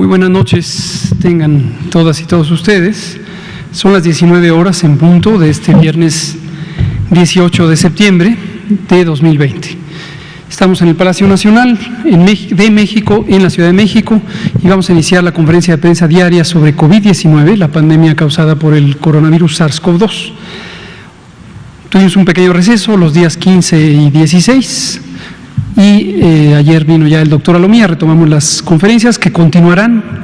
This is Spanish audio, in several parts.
Muy buenas noches, tengan todas y todos ustedes. Son las 19 horas en punto de este viernes 18 de septiembre de 2020. Estamos en el Palacio Nacional de México, en la Ciudad de México, y vamos a iniciar la conferencia de prensa diaria sobre COVID-19, la pandemia causada por el coronavirus SARS-CoV-2. Tuvimos un pequeño receso los días 15 y 16. Y ayer vino ya el doctor Alomía, retomamos las conferencias que continuarán.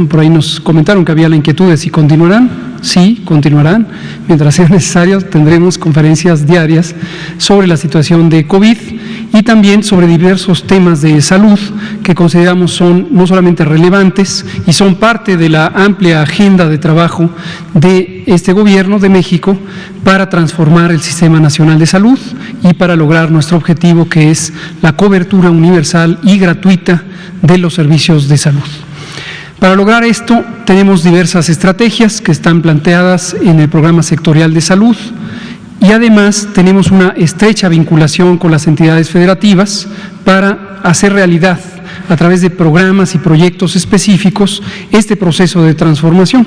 Por ahí nos comentaron que había la inquietud de si continuarán. Sí, continuarán. Mientras sea necesario, tendremos conferencias diarias sobre la situación de COVID y también sobre diversos temas de salud que consideramos son no solamente relevantes y son parte de la amplia agenda de trabajo de este Gobierno de México para transformar el Sistema Nacional de Salud y para lograr nuestro objetivo, que es la cobertura universal y gratuita de los servicios de salud. Para lograr esto, tenemos diversas estrategias que están planteadas en el Programa Sectorial de Salud y además tenemos una estrecha vinculación con las entidades federativas para hacer realidad a través de programas y proyectos específicos este proceso de transformación.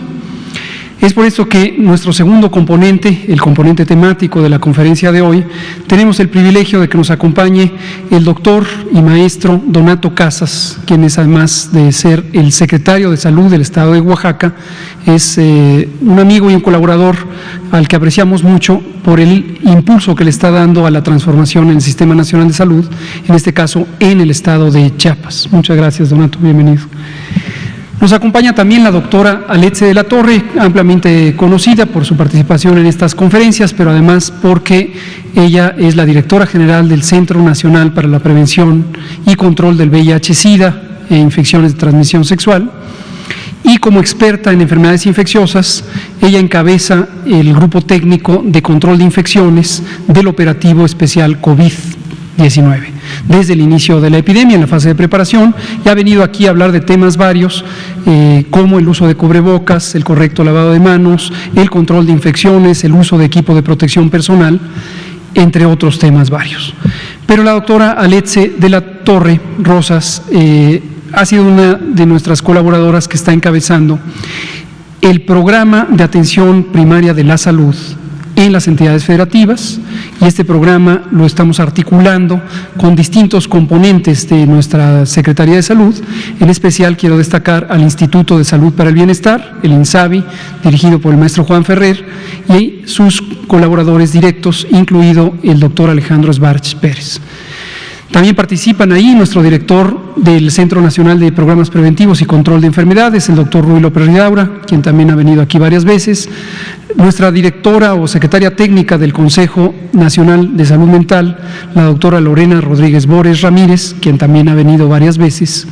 Es por esto que nuestro segundo componente, el componente temático de la conferencia de hoy, tenemos el privilegio de que nos acompañe el doctor y maestro Donato Casas, quien es, además de ser el secretario de Salud del Estado de Oaxaca, es un amigo y un colaborador al que apreciamos mucho por el impulso que le está dando a la transformación en el Sistema Nacional de Salud, en este caso en el Estado de Chiapas. Muchas gracias, Donato, bienvenido. Nos acompaña también la doctora Aletze de la Torre, ampliamente conocida por su participación en estas conferencias, pero además porque ella es la directora general del Centro Nacional para la Prevención y Control del VIH-Sida e Infecciones de Transmisión Sexual. Y como experta en enfermedades infecciosas, ella encabeza el grupo técnico de control de infecciones del operativo especial COVID-19. Desde el inicio de la epidemia, en la fase de preparación, y ha venido aquí a hablar de temas varios, como el uso de cubrebocas, el correcto lavado de manos, el control de infecciones, el uso de equipo de protección personal, entre otros temas varios. Pero la doctora Aletze de la Torre Rosas ha sido una de nuestras colaboradoras que está encabezando el programa de atención primaria de la salud en las entidades federativas, y este programa lo estamos articulando con distintos componentes de nuestra Secretaría de Salud. En especial quiero destacar al Instituto de Salud para el Bienestar, el INSABI, dirigido por el maestro Juan Ferrer, y sus colaboradores directos, incluido el doctor Alejandro Sbarch Pérez. También participan ahí nuestro director del Centro Nacional de Programas Preventivos y Control de Enfermedades, el doctor Ruy López Ridaura, quien también ha venido aquí varias veces, nuestra directora o secretaria técnica del Consejo Nacional de Salud Mental, la doctora Lorena Rodríguez Bores Ramírez, quien también ha venido varias veces,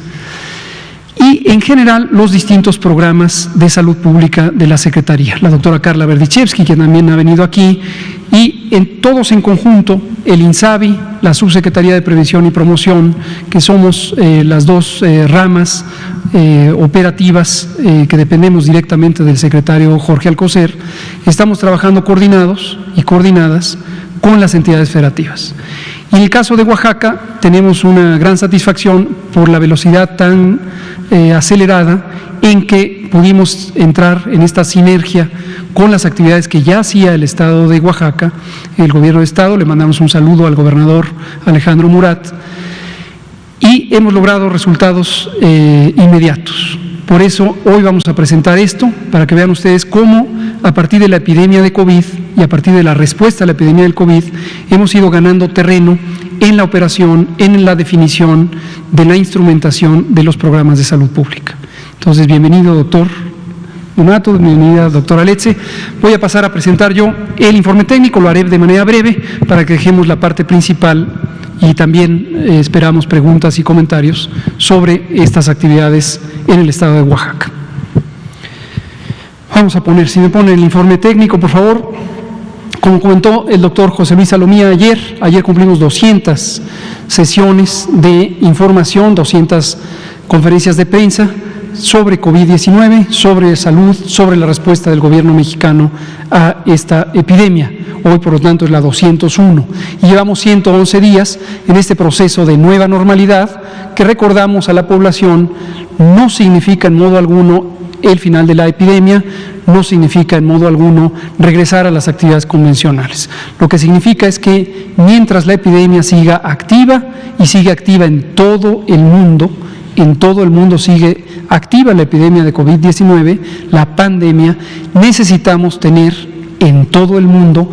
y en general los distintos programas de salud pública de la Secretaría, la doctora Carla Berdichevsky, quien también ha venido aquí, y todos en conjunto, el INSABI, la Subsecretaría de Prevención y Promoción, que somos las dos ramas operativas que dependemos directamente del secretario Jorge Alcocer, estamos trabajando coordinados y coordinadas con las entidades federativas. Y en el caso de Oaxaca tenemos una gran satisfacción por la velocidad tan acelerada en que pudimos entrar en esta sinergia con las actividades que ya hacía el Estado de Oaxaca, el Gobierno de Estado. Le mandamos un saludo al gobernador Alejandro Murat y hemos logrado resultados inmediatos. Por eso hoy vamos a presentar esto, para que vean ustedes cómo a partir de la epidemia de COVID y a partir de la respuesta a la epidemia del COVID hemos ido ganando terreno en la operación, en la definición de la instrumentación de los programas de salud pública. Entonces, bienvenido, doctor Donato, bienvenida, doctora Aletze. Voy a pasar a presentar yo el informe técnico, lo haré de manera breve para que dejemos la parte principal y también esperamos preguntas y comentarios sobre estas actividades en el Estado de Oaxaca. Vamos a poner, si me ponen el informe técnico, por favor. Como comentó el doctor José Luis Alomía ayer cumplimos 200 sesiones de información, 200 conferencias de prensa sobre COVID-19, sobre salud, sobre la respuesta del gobierno mexicano a esta epidemia. hoy por lo tanto es la 201. Y llevamos 111 días en este proceso de nueva normalidad que, recordamos a la población, no significa en modo alguno el final de la epidemia, no significa en modo alguno regresar a las actividades convencionales. Lo que significa es que mientras la epidemia siga activa, y sigue activa en todo el mundo sigue activa la epidemia de COVID-19, la pandemia, necesitamos tener en todo el mundo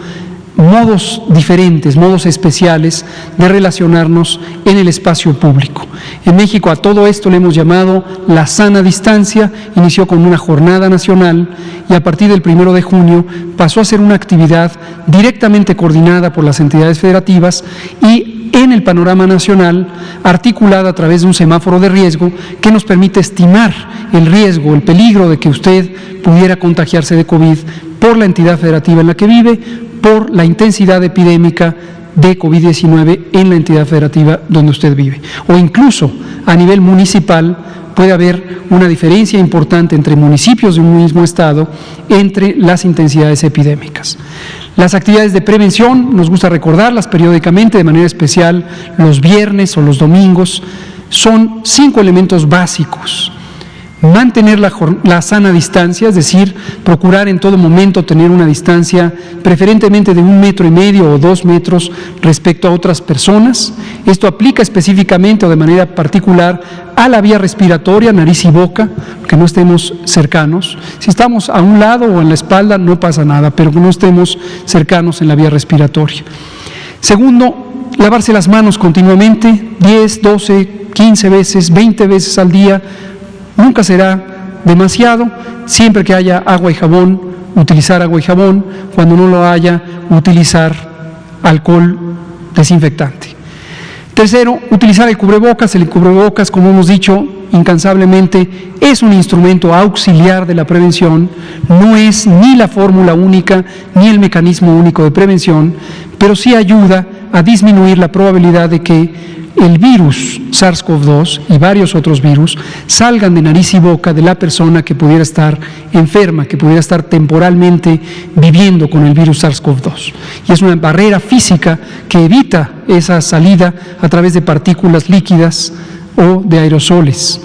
modos diferentes, modos especiales de relacionarnos en el espacio público. En México a todo esto le hemos llamado la sana distancia. Inició con una jornada nacional y a partir del 1 de junio pasó a ser una actividad directamente coordinada por las entidades federativas y en el panorama nacional, articulada a través de un semáforo de riesgo que nos permite estimar el riesgo, el peligro de que usted pudiera contagiarse de COVID por la entidad federativa en la que vive, por la intensidad epidémica de COVID-19 en la entidad federativa donde usted vive. O incluso a nivel municipal puede haber una diferencia importante entre municipios de un mismo estado entre las intensidades epidémicas. Las actividades de prevención, nos gusta recordarlas periódicamente, de manera especial los viernes o los domingos, son 5 elementos básicos. Mantener la sana distancia, es decir, procurar en todo momento tener una distancia preferentemente de 1,5 metros o 2 metros respecto a otras personas. Esto aplica específicamente o de manera particular a la vía respiratoria, nariz y boca, que no estemos cercanos. Si estamos a un lado o en la espalda no pasa nada, pero que no estemos cercanos en la vía respiratoria. Segundo, lavarse las manos continuamente, 10, 12, 15 veces, 20 veces al día. Nunca será demasiado, siempre que haya agua y jabón, utilizar agua y jabón, cuando no lo haya, utilizar alcohol desinfectante. Tercero, utilizar el cubrebocas. El cubrebocas, como hemos dicho incansablemente, es un instrumento auxiliar de la prevención, no es ni la fórmula única ni el mecanismo único de prevención, pero sí ayuda a disminuir la probabilidad de que el virus SARS-CoV-2 y varios otros virus salgan de nariz y boca de la persona que pudiera estar enferma, que pudiera estar temporalmente viviendo con el virus SARS-CoV-2. Y es una barrera física que evita esa salida a través de partículas líquidas o de aerosoles.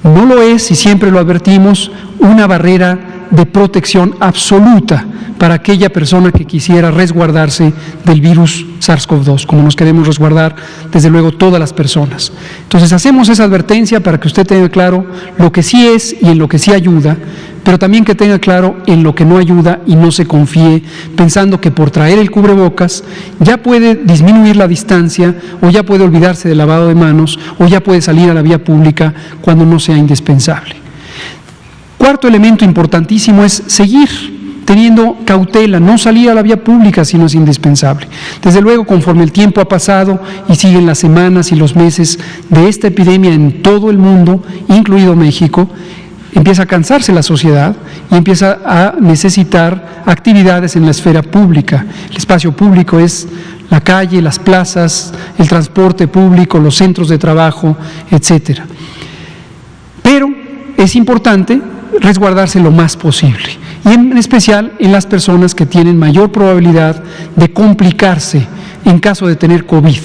No lo es, y siempre lo advertimos, una barrera de protección absoluta para aquella persona que quisiera resguardarse del virus SARS-CoV-2, como nos queremos resguardar, desde luego, todas las personas. Entonces, hacemos esa advertencia para que usted tenga claro lo que sí es y en lo que sí ayuda, pero también que tenga claro en lo que no ayuda y no se confíe pensando que por traer el cubrebocas ya puede disminuir la distancia o ya puede olvidarse del lavado de manos o ya puede salir a la vía pública cuando no sea indispensable. Cuarto elemento importantísimo es seguir teniendo cautela, no salir a la vía pública si no es indispensable. Desde luego, conforme el tiempo ha pasado y siguen las semanas y los meses de esta epidemia en todo el mundo, incluido México, empieza a cansarse la sociedad y empieza a necesitar actividades en la esfera pública. El espacio público es la calle, las plazas, el transporte público, los centros de trabajo, etcétera. Pero es importante resguardarse lo más posible, y en especial en las personas que tienen mayor probabilidad de complicarse en caso de tener COVID.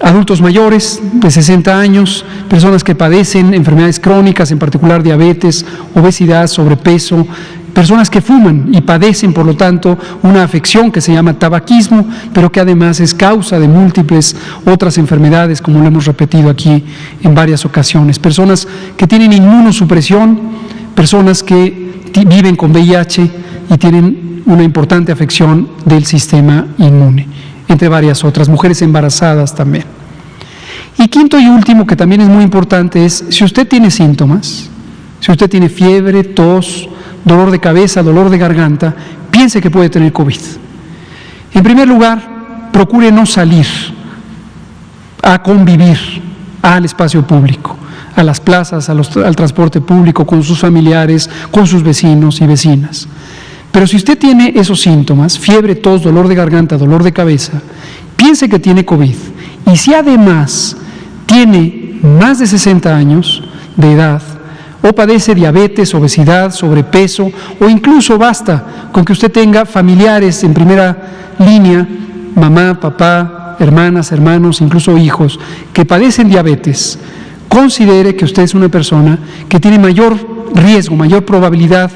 Adultos mayores de 60 años, personas que padecen enfermedades crónicas, en particular diabetes, obesidad, sobrepeso, personas que fuman y padecen, por lo tanto, una afección que se llama tabaquismo, pero que además es causa de múltiples otras enfermedades, como lo hemos repetido aquí en varias ocasiones. Personas que tienen inmunosupresión, personas que viven con VIH y tienen una importante afección del sistema inmune, entre varias otras, mujeres embarazadas también. Y quinto y último, que también es muy importante, es si usted tiene síntomas, si usted tiene fiebre, tos, dolor de cabeza, dolor de garganta, piense que puede tener COVID. En primer lugar, procure no salir a convivir al espacio público, a las plazas, al transporte público, con sus familiares, con sus vecinos y vecinas. Pero si usted tiene esos síntomas, fiebre, tos, dolor de garganta, dolor de cabeza, piense que tiene COVID. Y si además tiene más de 60 años de edad o padece diabetes, obesidad, sobrepeso, o incluso basta con que usted tenga familiares en primera línea, mamá, papá, hermanas, hermanos, incluso hijos, que padecen diabetes, considere que usted es una persona que tiene mayor riesgo, mayor probabilidad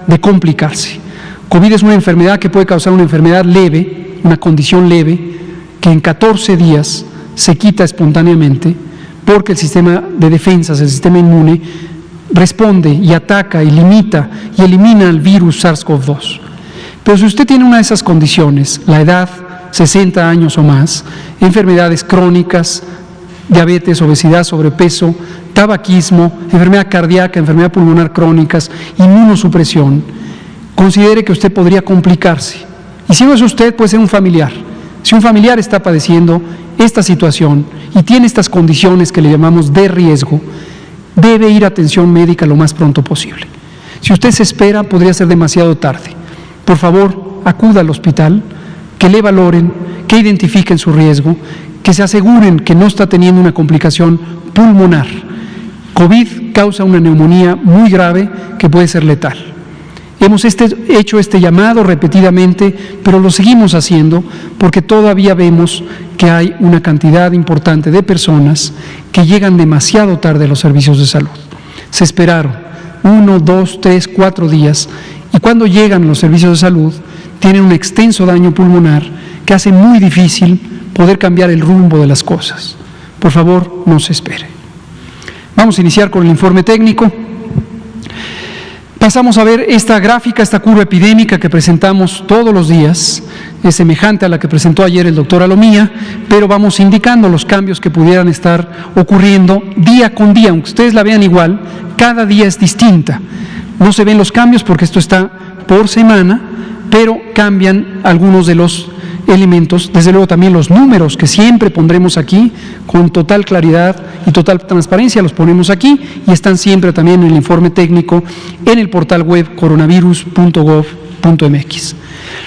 de complicarse. COVID es una enfermedad que puede causar una enfermedad leve, una condición leve, que en 14 días se quita espontáneamente porque el sistema de defensas, el sistema inmune, responde y ataca y limita y elimina al virus SARS-CoV-2. Pero si usted tiene una de esas condiciones, la edad, 60 años o más, enfermedades crónicas, diabetes, obesidad, sobrepeso, tabaquismo, enfermedad cardíaca, enfermedad pulmonar crónicas, inmunosupresión, considere que usted podría complicarse. Y si no es usted, puede ser un familiar. Si un familiar está padeciendo esta situación y tiene estas condiciones que le llamamos de riesgo, debe ir a atención médica lo más pronto posible. Si usted se espera, podría ser demasiado tarde. Por favor, acuda al hospital, que le valoren, que identifiquen su riesgo, que se aseguren que no está teniendo una complicación pulmonar. COVID causa una neumonía muy grave que puede ser letal. Hemos hecho este llamado repetidamente, pero lo seguimos haciendo porque todavía vemos que hay una cantidad importante de personas que llegan demasiado tarde a los servicios de salud. Se esperaron 1, 2, 3, 4 días y cuando llegan a los servicios de salud tienen un extenso daño pulmonar que hace muy difícil poder cambiar el rumbo de las cosas. Por favor, no se espere. Vamos a iniciar con el informe técnico. Pasamos a ver esta gráfica, esta curva epidémica que presentamos todos los días. Es semejante a la que presentó ayer el doctor Alomía, pero vamos indicando los cambios que pudieran estar ocurriendo día con día. Aunque ustedes la vean igual, cada día es distinta. No se ven los cambios porque esto está por semana, pero cambian algunos de los elementos, desde luego también los números que siempre pondremos aquí con total claridad y total transparencia, los ponemos aquí y están siempre también en el informe técnico en el portal web coronavirus.gov.mx.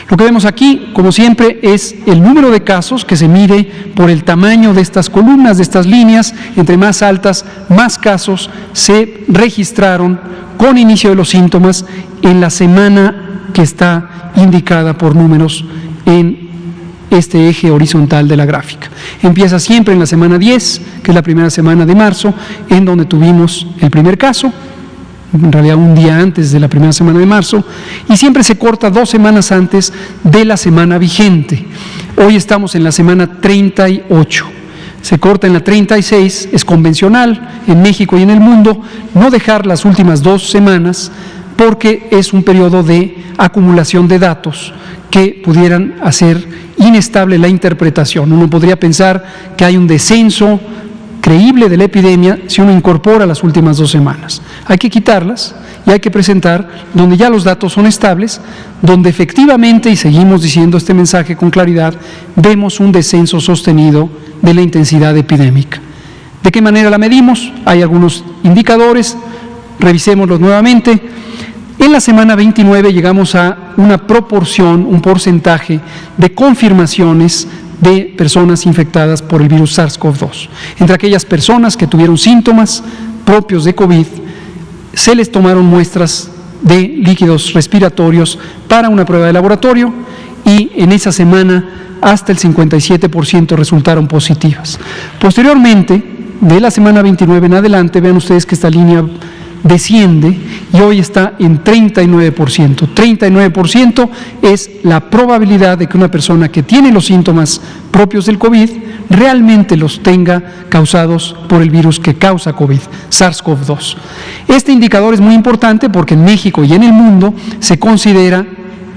Lo que vemos aquí, como siempre, es el número de casos que se mide por el tamaño de estas columnas, de estas líneas. Entre más altas, más casos se registraron con inicio de los síntomas en la semana que está indicada por números en este eje horizontal de la gráfica. Empieza siempre en la semana 10, que es la primera semana de marzo, en donde tuvimos el primer caso, en realidad un día antes de la primera semana de marzo, y siempre se corta 2 semanas antes de la semana vigente. Hoy estamos en la semana 38. Se corta en la 36, es convencional en México y en el mundo no dejar las últimas 2 semanas porque es un periodo de acumulación de datos que pudieran hacer inestable la interpretación. Uno podría pensar que hay un descenso creíble de la epidemia si uno incorpora las últimas 2 semanas. Hay que quitarlas y hay que presentar donde ya los datos son estables, donde efectivamente, y seguimos diciendo este mensaje con claridad, vemos un descenso sostenido de la intensidad epidémica. ¿De qué manera la medimos? Hay algunos indicadores, revisémoslos nuevamente. En la semana 29 llegamos a una proporción, un porcentaje de confirmaciones de personas infectadas por el virus SARS-CoV-2. Entre aquellas personas que tuvieron síntomas propios de COVID, se les tomaron muestras de líquidos respiratorios para una prueba de laboratorio y en esa semana hasta el 57% resultaron positivas. Posteriormente, de la semana 29 en adelante, vean ustedes que esta línea desciende y hoy está en 39%. 39% es la probabilidad de que una persona que tiene los síntomas propios del COVID realmente los tenga causados por el virus que causa COVID, SARS-CoV-2. Este indicador es muy importante porque en México y en el mundo se considera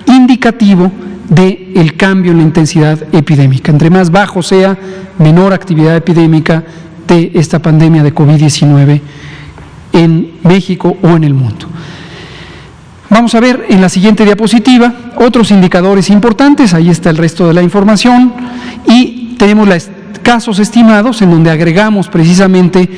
indicativo del cambio en la intensidad epidémica. Entre más bajo sea, menor actividad epidémica de esta pandemia de COVID-19 en México o en el mundo. Vamos a ver en la siguiente diapositiva otros indicadores importantes. Ahí está el resto de la información y tenemos los casos estimados en donde agregamos precisamente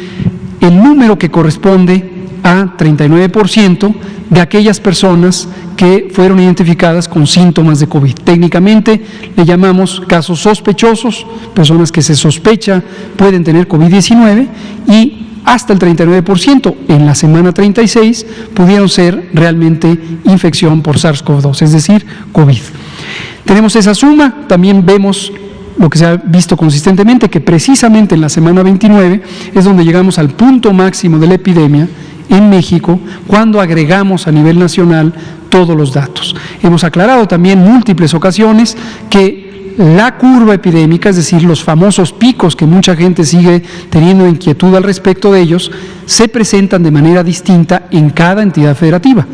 el número que corresponde a 39% de aquellas personas que fueron identificadas con síntomas de COVID. Técnicamente le llamamos casos sospechosos, personas que se sospecha pueden tener COVID-19 y hasta el 39% en la semana 36 pudieron ser realmente infección por SARS-CoV-2, es decir, COVID. Tenemos esa suma, también vemos lo que se ha visto consistentemente, que precisamente en la semana 29 es donde llegamos al punto máximo de la epidemia en México, cuando agregamos a nivel nacional todos los datos. Hemos aclarado también en múltiples ocasiones que la curva epidémica, es decir, los famosos picos que mucha gente sigue teniendo inquietud al respecto de ellos, se presentan de manera distinta en cada entidad federativa.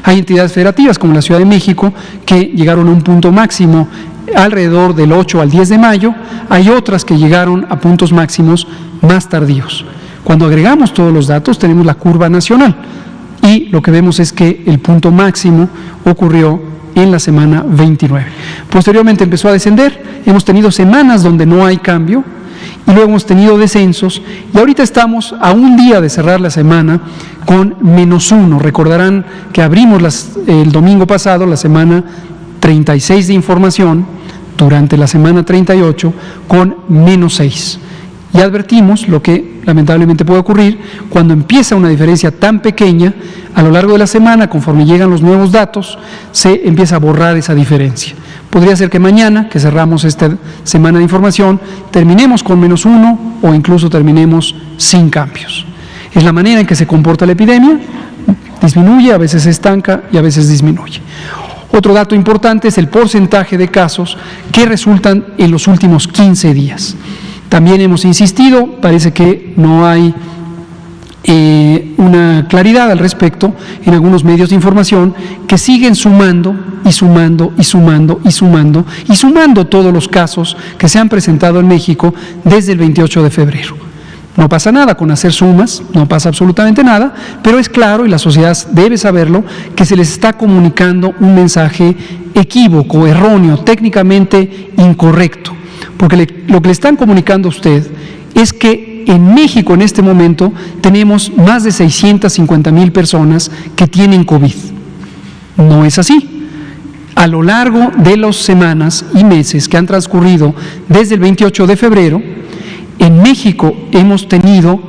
Hay entidades federativas como la Ciudad de México que llegaron a un punto máximo alrededor del 8 al 10 de mayo, hay otras que llegaron a puntos máximos más tardíos. Cuando agregamos todos los datos tenemos la curva nacional y lo que vemos es que el punto máximo ocurrió en la semana 29. Posteriormente empezó a descender, hemos tenido semanas donde no hay cambio y luego hemos tenido descensos y ahorita estamos a un día de cerrar la semana con -1. Recordarán que abrimos el domingo pasado la semana 36 de información durante la semana 38 con -6. Y advertimos lo que lamentablemente puede ocurrir cuando empieza una diferencia tan pequeña, a lo largo de la semana, conforme llegan los nuevos datos, se empieza a borrar esa diferencia. Podría ser que mañana, que cerramos esta semana de información, terminemos con -1 o incluso terminemos sin cambios. Es la manera en que se comporta la epidemia, disminuye, a veces se estanca y a veces disminuye. Otro dato importante es el porcentaje de casos que resultan en los últimos 15 días. También hemos insistido, parece que no hay una claridad al respecto en algunos medios de información que siguen sumando y sumando y sumando y sumando y sumando todos los casos que se han presentado en México desde el 28 de febrero. No pasa nada con hacer sumas, no pasa absolutamente nada, pero es claro, y la sociedad debe saberlo, que se les está comunicando un mensaje equívoco, erróneo, técnicamente incorrecto. Porque lo que le están comunicando a usted es que en México en este momento tenemos más de 650,000 personas que tienen COVID. No es así. A lo largo de las semanas y meses que han transcurrido desde el 28 de febrero, en México hemos tenido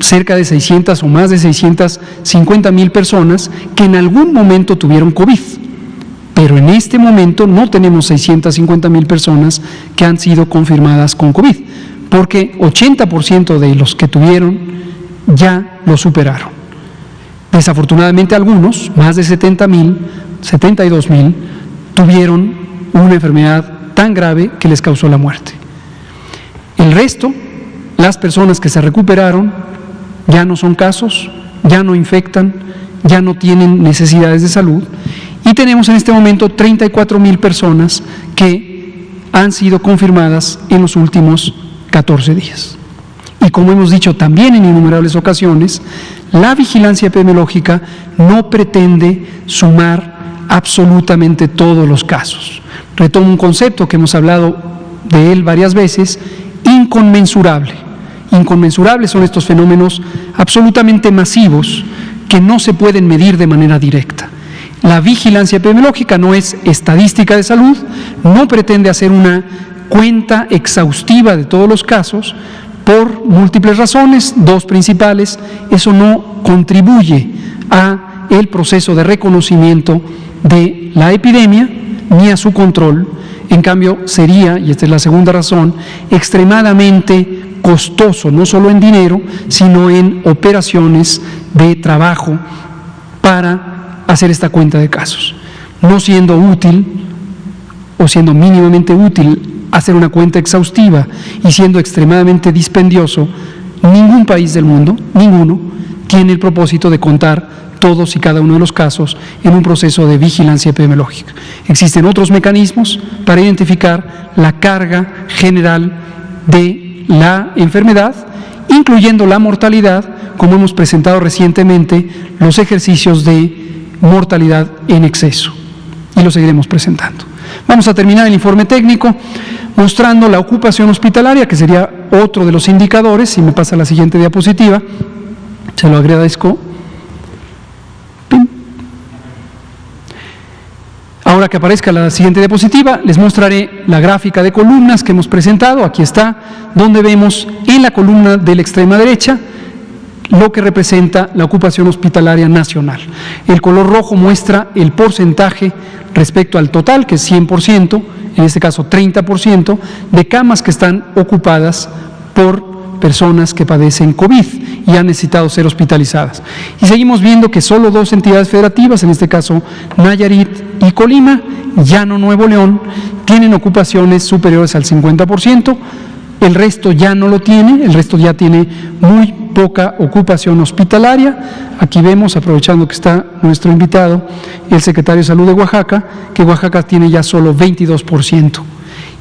cerca de 600 o más de 650,000 personas que en algún momento tuvieron COVID. Pero en este momento no tenemos 650,000 personas que han sido confirmadas con COVID, porque 80% de los que tuvieron ya lo superaron. Desafortunadamente algunos, más de 70,000, 72,000, tuvieron una enfermedad tan grave que les causó la muerte. El resto, las personas que se recuperaron, ya no son casos, ya no infectan, ya no tienen necesidades de salud. Y tenemos en este momento 34,000 personas que han sido confirmadas en los últimos 14 días. Y como hemos dicho también en innumerables ocasiones, la vigilancia epidemiológica no pretende sumar absolutamente todos los casos. Retomo un concepto que hemos hablado de él varias veces: inconmensurable. Inconmensurables son estos fenómenos absolutamente masivos que no se pueden medir de manera directa. La vigilancia epidemiológica no es estadística de salud, no pretende hacer una cuenta exhaustiva de todos los casos por múltiples razones, dos principales. Eso no contribuye a el proceso de reconocimiento de la epidemia ni a su control. En cambio, sería, y esta es la segunda razón, extremadamente costoso, no solo en dinero, sino en operaciones de trabajo para hacer esta cuenta de casos. No siendo útil o siendo mínimamente útil hacer una cuenta exhaustiva y siendo extremadamente dispendioso, ningún país del mundo, ninguno, tiene el propósito de contar todos y cada uno de los casos en un proceso de vigilancia epidemiológica. Existen otros mecanismos para identificar la carga general de la enfermedad, incluyendo la mortalidad, como hemos presentado recientemente los ejercicios de mortalidad en exceso, y lo seguiremos presentando. Vamos a terminar el informe técnico mostrando la ocupación hospitalaria, que sería otro de los indicadores. Si me pasa la siguiente diapositiva, se lo agradezco. Ahora que aparezca la siguiente diapositiva, les mostraré la gráfica de columnas que hemos presentado. Aquí está, donde vemos en la columna de la extrema derecha lo que representa la ocupación hospitalaria nacional. El color rojo muestra el porcentaje respecto al total, que es 100%, en este caso 30%, de camas que están ocupadas por personas que padecen COVID y han necesitado ser hospitalizadas. Y seguimos viendo que solo 2 entidades federativas, en este caso Nayarit y Colima, Llano Nuevo León, tienen ocupaciones superiores al 50%, el resto ya no lo tiene, el resto ya tiene muy poca ocupación hospitalaria. Aquí vemos, aprovechando que está nuestro invitado, el secretario de Salud de Oaxaca, que Oaxaca tiene ya solo 22%.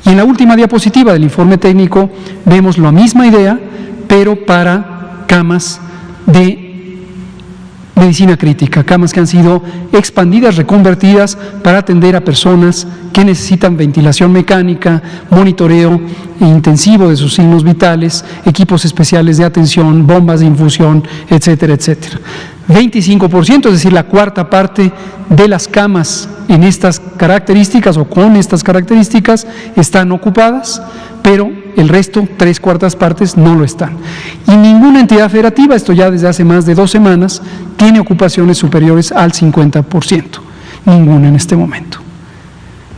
Y en la última diapositiva del informe técnico vemos la misma idea, pero para camas de medicina crítica, camas que han sido expandidas, reconvertidas para atender a personas que necesitan ventilación mecánica, monitoreo intensivo de sus signos vitales, equipos especiales de atención, bombas de infusión, etcétera, etcétera. 25%, es decir, la cuarta parte de las camas en estas características o con estas características están ocupadas, pero el resto, 3/4 partes, no lo están. Y ninguna entidad federativa, esto ya desde hace más de 2 semanas, tiene ocupaciones superiores al 50%. Ninguna en este momento.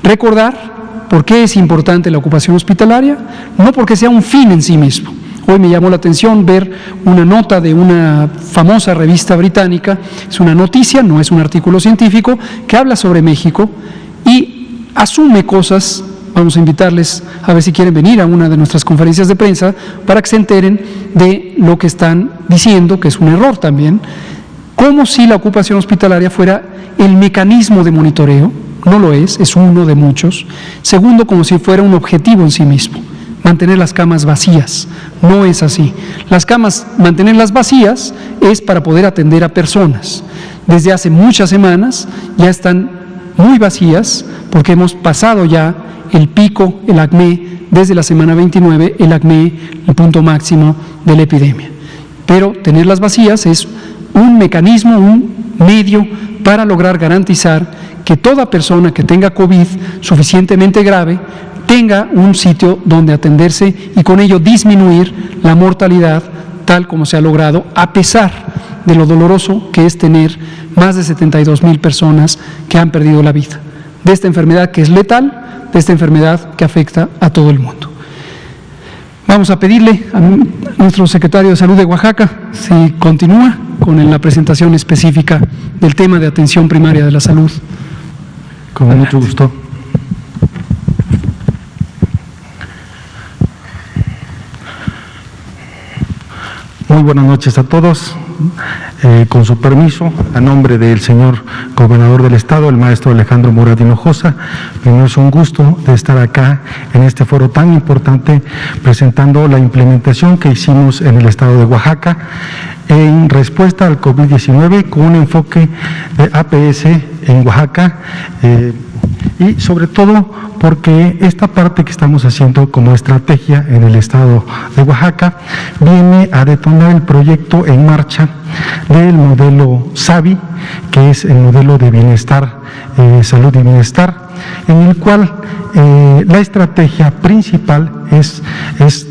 Recordar por qué es importante la ocupación hospitalaria, no porque sea un fin en sí mismo. Hoy me llamó la atención ver una nota de una famosa revista británica, es una noticia, no es un artículo científico, que habla sobre México y asume cosas. Vamos a invitarles a ver si quieren venir a una de nuestras conferencias de prensa para que se enteren de lo que están diciendo, que es un error también, como si la ocupación hospitalaria fuera el mecanismo de monitoreo. No lo es uno de muchos. Segundo, como si fuera un objetivo en sí mismo, mantener las camas vacías. No es así. Las camas, mantenerlas vacías es para poder atender a personas. Desde hace muchas semanas ya están muy vacías porque hemos pasado ya el pico, el acné, desde la semana 29, el acné, el punto máximo de la epidemia. Pero tenerlas vacías es un mecanismo, un medio para lograr garantizar que toda persona que tenga COVID suficientemente grave tenga un sitio donde atenderse y con ello disminuir la mortalidad tal como se ha logrado, a pesar de lo doloroso que es tener más de 72,000 personas que han perdido la vida de esta enfermedad que es letal, de esta enfermedad que afecta a todo el mundo. Vamos a pedirle a nuestro secretario de Salud de Oaxaca si continúa con la presentación específica del tema de atención primaria de la salud. Con mucho gusto. Muy buenas noches a todos. Con su permiso, a nombre del señor gobernador del estado, el maestro Alejandro Murat Hinojosa, es un gusto de estar acá en este foro tan importante presentando la implementación que hicimos en el estado de Oaxaca en respuesta al COVID-19 con un enfoque de APS en Oaxaca y sobre todo porque esta parte que estamos haciendo como estrategia en el estado de Oaxaca viene a detonar el proyecto en marcha del modelo SABI, que es el modelo de bienestar, salud y bienestar, en el cual la estrategia principal es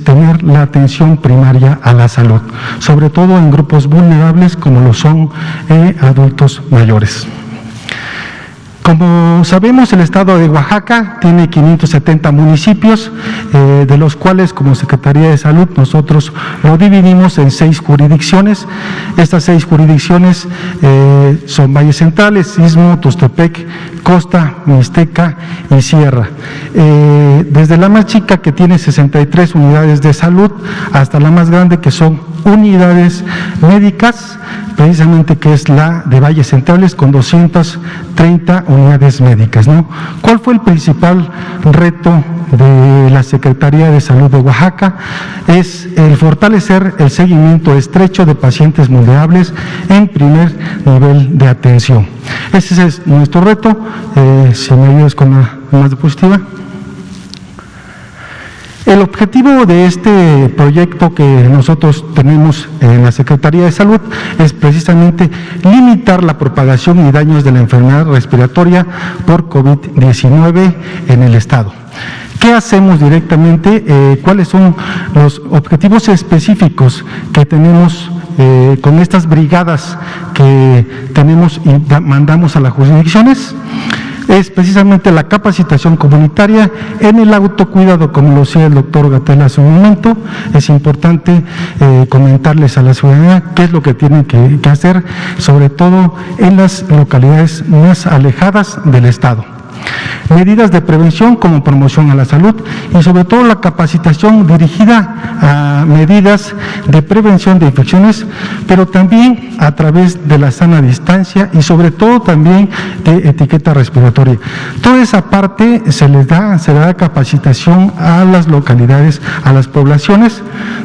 tener la atención primaria a la salud, sobre todo en grupos vulnerables como lo son adultos mayores. Como sabemos, el estado de Oaxaca tiene 570 municipios, de los cuales como Secretaría de Salud nosotros lo dividimos en 6 jurisdicciones. Estas 6 jurisdicciones son Valles Centrales, Istmo, Tuxtepec, Costa, Mixteca y Sierra. Desde la más chica, que tiene 63 unidades de salud, hasta la más grande, que son unidades médicas, precisamente que es la de Valles Centrales con 230 unidades médicas, ¿no? ¿Cuál fue el principal reto de la Secretaría de Salud de Oaxaca? Es el fortalecer el seguimiento estrecho de pacientes vulnerables en primer nivel de atención. Ese es nuestro reto. Si me ayudas con la más diapositiva. El objetivo de este proyecto que nosotros tenemos en la Secretaría de Salud es precisamente limitar la propagación y daños de la enfermedad respiratoria por COVID-19 en el estado. ¿Qué hacemos directamente? ¿Cuáles son los objetivos específicos que tenemos con estas brigadas que tenemos y mandamos a las jurisdicciones, es precisamente la capacitación comunitaria en el autocuidado, como lo decía el doctor Gatell hace un momento. Es importante comentarles a la ciudadanía qué es lo que tienen que hacer, sobre todo en las localidades más alejadas del Estado. Medidas de prevención como promoción a la salud y sobre todo la capacitación dirigida a medidas de prevención de infecciones, pero también a través de la sana distancia y sobre todo también de etiqueta respiratoria. Toda esa parte se le da capacitación a las localidades, a las poblaciones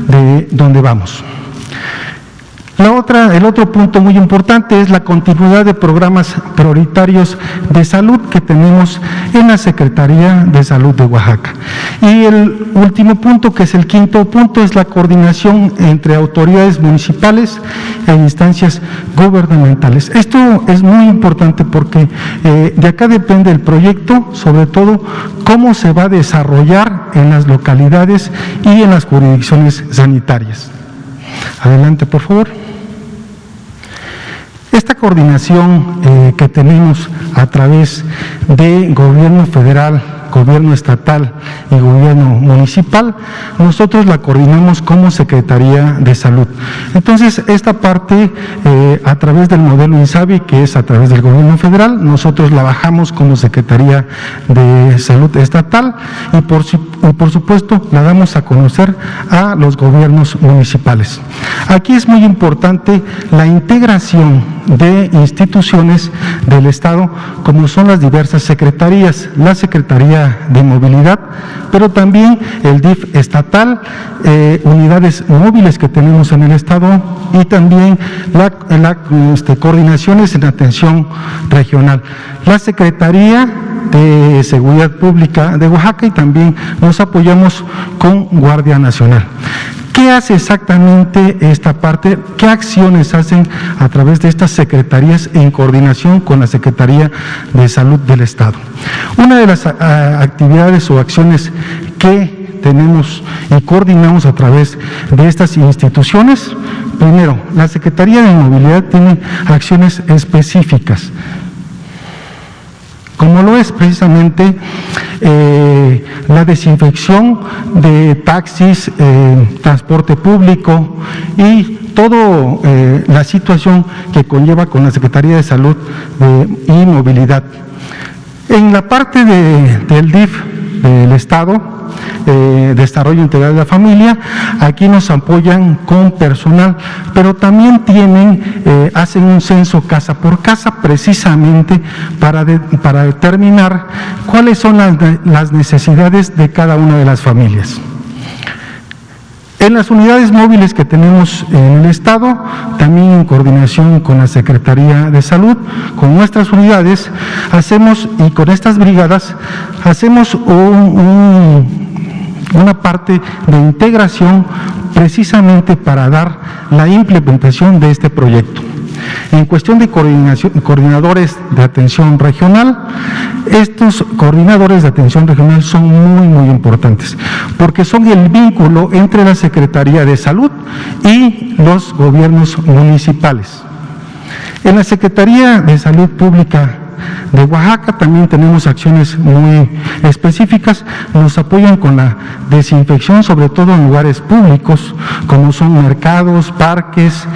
de donde vamos. El otro punto muy importante es la continuidad de programas prioritarios de salud que tenemos en la Secretaría de Salud de Oaxaca. Y el último punto, que es el quinto punto, es la coordinación entre autoridades municipales e instancias gubernamentales. Esto es muy importante porque de acá depende el proyecto, sobre todo cómo se va a desarrollar en las localidades y en las jurisdicciones sanitarias. Adelante, por favor. Esta coordinación que tenemos a través de gobierno federal, gobierno estatal y gobierno municipal, nosotros la coordinamos como Secretaría de Salud. Entonces, esta parte, a través del modelo INSABI, que es a través del gobierno federal, nosotros la bajamos como Secretaría de Salud estatal y por supuesto la damos a conocer a los gobiernos municipales. Aquí es muy importante la integración de instituciones del Estado, como son las diversas secretarías, la Secretaría de Movilidad, pero también el DIF estatal, unidades móviles que tenemos en el Estado y también coordinaciones en atención regional. La Secretaría de Seguridad Pública de Oaxaca y también nos apoyamos con Guardia Nacional. ¿Qué hace exactamente esta parte? ¿Qué acciones hacen a través de estas secretarías en coordinación con la Secretaría de Salud del Estado? Una de las actividades o acciones que tenemos y coordinamos a través de estas instituciones, primero, la Secretaría de Movilidad tiene acciones específicas, como lo es precisamente la desinfección de taxis, transporte público y toda la situación que conlleva con la Secretaría de Salud y Movilidad. En la parte del DIF del Estado, Desarrollo Integral de la Familia, aquí nos apoyan con personal, pero también hacen un censo casa por casa precisamente para determinar cuáles son las necesidades de cada una de las familias. En las unidades móviles que tenemos en el Estado, también en coordinación con la Secretaría de Salud, con nuestras unidades, y con estas brigadas, hacemos una parte de integración precisamente para dar la implementación de este proyecto. En cuestión de coordinadores de atención regional, estos coordinadores de atención regional son muy importantes, porque son el vínculo entre la Secretaría de Salud y los gobiernos municipales. En la Secretaría de Salud Pública de Oaxaca también tenemos acciones muy específicas, nos apoyan con la desinfección, sobre todo en lugares públicos, como son mercados, parques,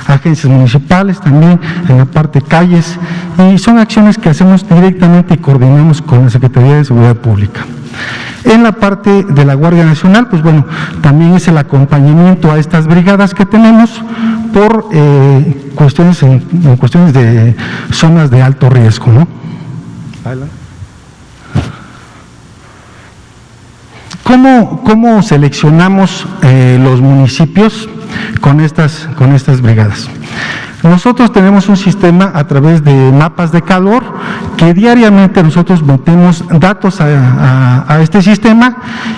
agencias municipales, también en la parte calles, y son acciones que hacemos directamente y coordinamos con la Secretaría de Seguridad Pública. En la parte de la Guardia Nacional, pues bueno, también es el acompañamiento a estas brigadas que tenemos por cuestiones de zonas de alto riesgo, ¿no? ¿Cómo seleccionamos los municipios con estas brigadas? Nosotros tenemos un sistema a través de mapas de calor que diariamente nosotros metemos datos a este sistema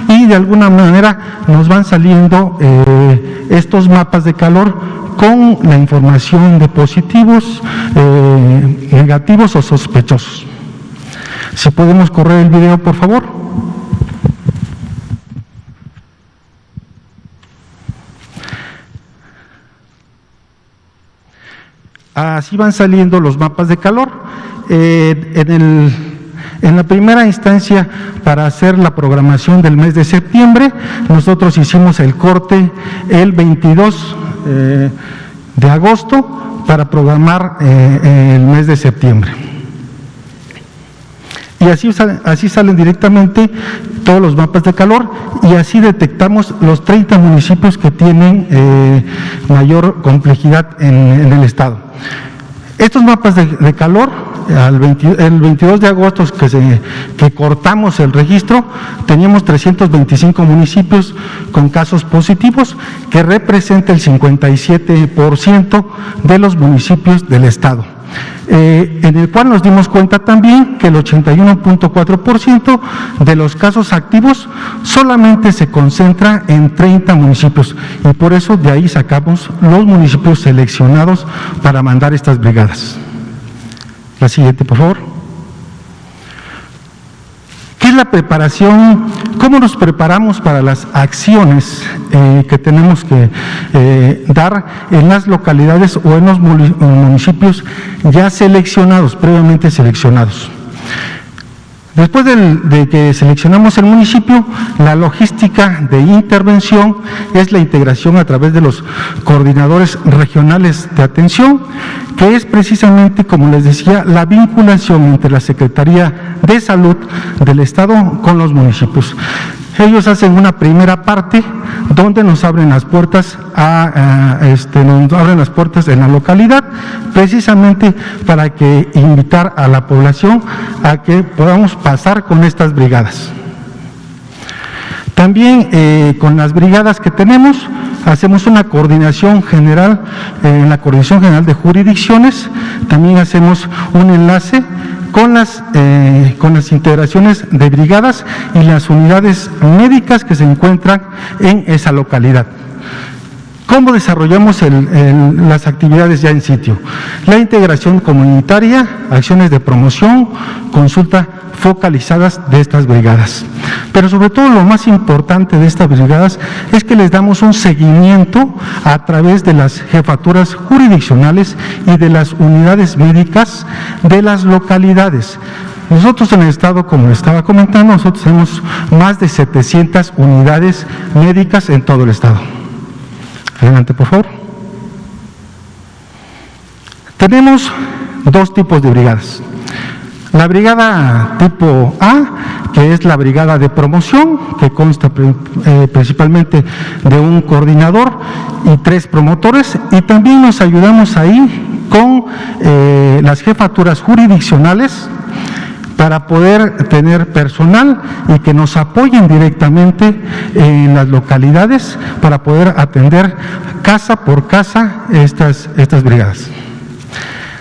y de alguna manera nos van saliendo estos mapas de calor con la información de positivos, negativos o sospechosos. Si podemos correr el video, por favor. Así van saliendo los mapas de calor. En la primera instancia, para hacer la programación del mes de septiembre, nosotros hicimos el corte el 22 de agosto para programar el mes de septiembre. Y así salen directamente todos los mapas de calor, y así detectamos los 30 municipios que tienen mayor complejidad en el estado. Estos mapas de calor, el 22 de agosto que cortamos el registro, teníamos 325 municipios con casos positivos, que representa el 57% de los municipios del estado. En el cual nos dimos cuenta también que el 81.4% de los casos activos solamente se concentra en 30 municipios, y por eso de ahí sacamos los municipios seleccionados para mandar estas brigadas. La siguiente, por favor. ¿Qué es la preparación? ¿Cómo nos preparamos para las acciones que tenemos que dar en las localidades o en los municipios ya seleccionados, previamente seleccionados? Después de que seleccionamos el municipio, la logística de intervención es la integración a través de los coordinadores regionales de atención, que es precisamente, como les decía, la vinculación entre la Secretaría de Salud del Estado con los municipios. Ellos hacen una primera parte donde nos abren las puertas en la localidad, precisamente para que invitar a la población a que podamos pasar con estas brigadas. También con las brigadas que tenemos, hacemos una coordinación general, en la Coordinación General de Jurisdicciones, también hacemos un enlace con las integraciones de brigadas y las unidades médicas que se encuentran en esa localidad. ¿Cómo desarrollamos las actividades ya en sitio? La integración comunitaria, acciones de promoción, consulta focalizadas de estas brigadas. Pero sobre todo lo más importante de estas brigadas es que les damos un seguimiento a través de las jefaturas jurisdiccionales y de las unidades médicas de las localidades. Nosotros en el estado, como les estaba comentando, nosotros tenemos más de 700 unidades médicas en todo el estado. Adelante, por favor. Tenemos dos tipos de brigadas. La brigada tipo A, que es la brigada de promoción, que consta principalmente de un coordinador y 3 promotores, y también nos ayudamos ahí con las jefaturas jurisdiccionales para poder tener personal y que nos apoyen directamente en las localidades para poder atender casa por casa estas brigadas.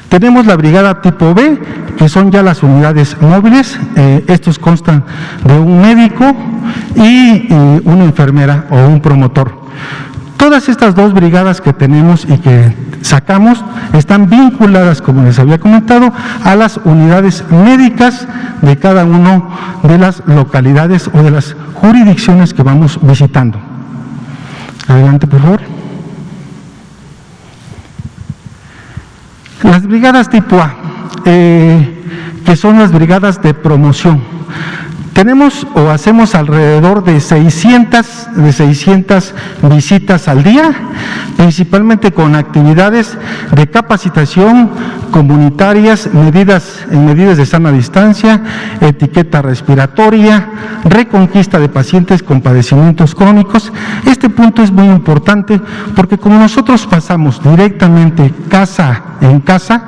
Tenemos la brigada tipo B, que son ya las unidades móviles. Estos constan de un médico y una enfermera o un promotor. Todas estas dos brigadas que tenemos y que sacamos están vinculadas, como les había comentado, a las unidades médicas de cada una de las localidades o de las jurisdicciones que vamos visitando. Adelante, por favor. Las brigadas tipo A, que son las brigadas de promoción. Tenemos o hacemos alrededor de 600 visitas al día, principalmente con actividades de capacitación comunitarias, medidas de sana distancia, etiqueta respiratoria, reconquista de pacientes con padecimientos crónicos. Este punto es muy importante porque como nosotros pasamos directamente casa en casa,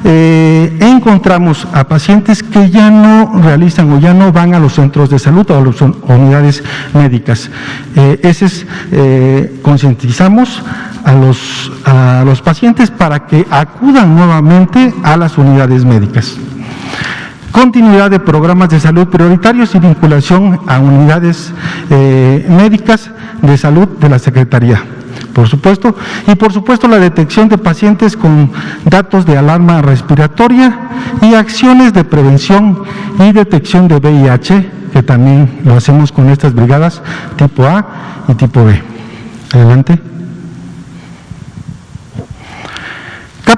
encontramos a pacientes que ya no realizan o ya no van a los centros de salud o a las unidades médicas. Concientizamos a los pacientes para que acudan nuevamente a las unidades médicas. Continuidad de programas de salud prioritarios y vinculación a unidades médicas de salud de la Secretaría. Por supuesto, y por supuesto la detección de pacientes con datos de alarma respiratoria y acciones de prevención y detección de VIH, que también lo hacemos con estas brigadas tipo A y tipo B. Adelante.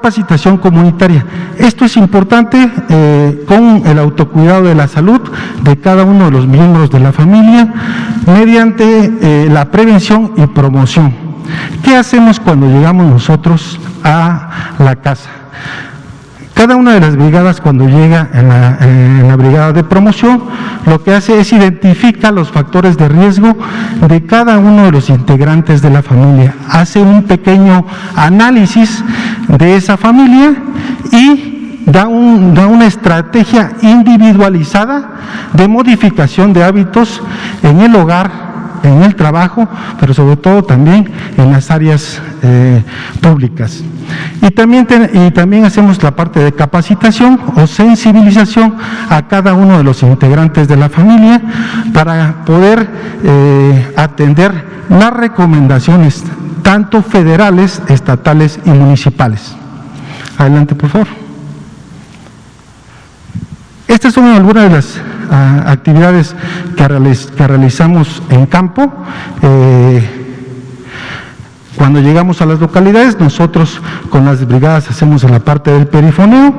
capacitación comunitaria. Esto es importante con el autocuidado de la salud de cada uno de los miembros de la familia mediante la prevención y promoción. ¿Qué hacemos cuando llegamos nosotros a la casa? Cada una de las brigadas, cuando llega en la brigada de promoción, lo que hace es identificar los factores de riesgo de cada uno de los integrantes de la familia. Hace un pequeño análisis de esa familia y da una estrategia individualizada de modificación de hábitos en el hogar, en el trabajo, pero sobre todo también en las áreas públicas. Y también hacemos la parte de capacitación o sensibilización a cada uno de los integrantes de la familia para poder atender las recomendaciones tanto federales, estatales y municipales. Adelante, por favor. Estas son algunas de las actividades que realizamos en campo. Cuando llegamos a las localidades, nosotros con las brigadas hacemos en la parte del perifoneo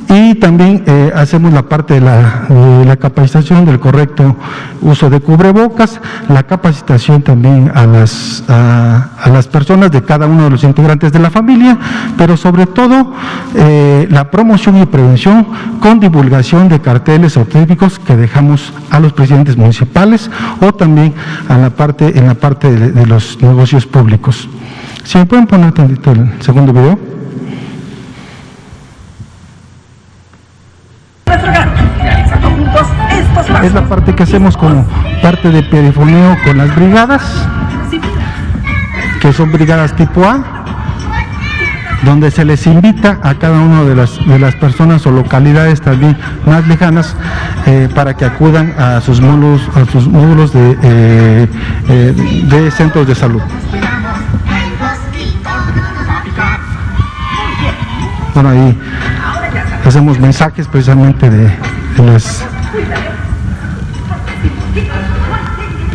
y también hacemos la parte de la capacitación del correcto uso de cubrebocas, la capacitación también a las personas de cada uno de los integrantes de la familia, pero sobre todo la promoción y prevención con divulgación de carteles auténticos que dejamos a los presidentes municipales o también en la parte de los negocios públicos. ¿Si me pueden poner tantito el segundo video? Es la parte que hacemos como parte de perifoneo con las brigadas, que son brigadas tipo A, donde se les invita a cada una de las personas o localidades también más lejanas para que acudan a sus módulos de centros de salud. Bueno, ahí hacemos mensajes precisamente de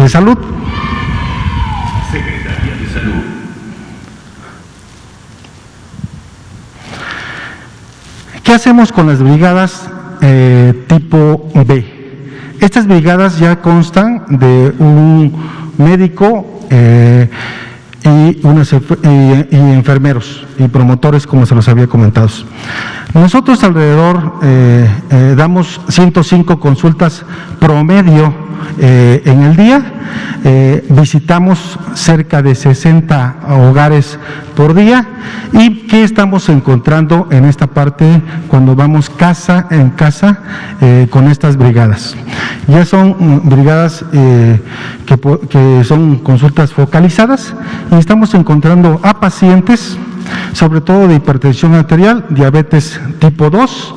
salud. Secretaría de Salud. ¿Qué hacemos con las brigadas tipo B? Estas brigadas ya constan de un médico y enfermeros y promotores, como se los había comentado. Nosotros alrededor damos 105 consultas promedio en el día, visitamos cerca de 60 hogares por día. ¿Y qué estamos encontrando en esta parte cuando vamos casa en casa con estas brigadas? Ya son brigadas que son consultas focalizadas y estamos encontrando a pacientes, sobre todo de hipertensión arterial, diabetes tipo 2,